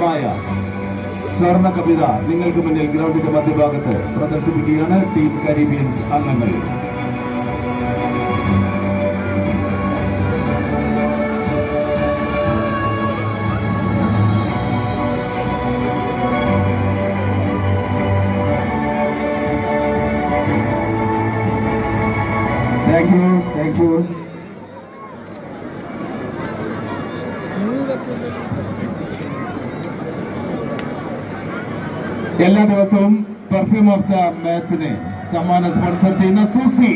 മനോഹരമായ സ്വർണ്ണ കവിത നിങ്ങൾക്ക് മുന്നിൽ ഗ്രൗണ്ടിന്റെ മധ്യഭാഗത്ത് പ്രദർശിപ്പിക്കുകയാണ് ടീം കരീബിയൻസ് അംഗങ്ങൾ. Thank you. എല്ലാ ദിവസവും പെർഫ്യൂം ഓഫ് ദ മാച്ചിന് സമ്മാനം സ്പോൺസർ ചെയ്യുന്ന Susi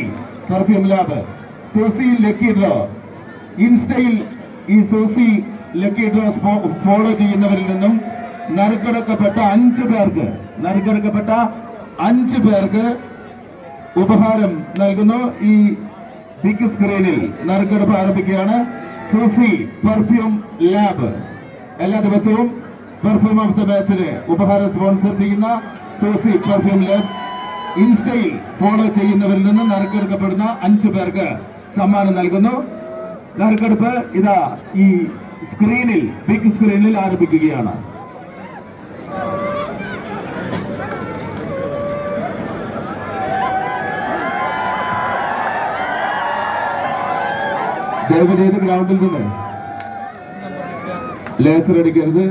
perfume lab, Susi lucky draw. ഇൻസ്റ്റയിൽ ഈ സൂസി ലക്കി ഡ്രോ ഫോളോ ചെയ്യുന്നവരിൽ നിന്നും നറുക്കെടുക്കപ്പെട്ട 5 പേർക്ക് ഉപഹാരം നൽകുന്നു. ഈ ബിഗ് സ്ക്രീനിൽ നറുക്കെടുപ്പ് ആരംഭിക്കുകയാണ്. സൂസി പെർഫ്യൂം ലാബ് എല്ലാ ദിവസവും പെർഫ്യൂം ഓഫ് ദ മാച്ചിന് ഉപഹാരം സ്പോൺസർ ചെയ്യുന്ന സൂസി പെർഫ്യൂം ലാബ് ഇൻസ്റ്റയിൽ ഫോളോ ചെയ്യുന്നവരിൽ നിന്ന് നറുക്കെടുക്കപ്പെടുന്ന 5 പേർക്ക് സമ്മാനം നൽകുന്നു. നറുക്കെടുപ്പ് ഇതാ ഈ സ്ക്രീനിൽ, ബിഗ് സ്ക്രീനിൽ ആരംഭിക്കുകയാണ്. ദയവ് ചെയ്ത് ഗ്രൗണ്ടിൽ നിന്ന് ലേസർ അടിക്കരുത്.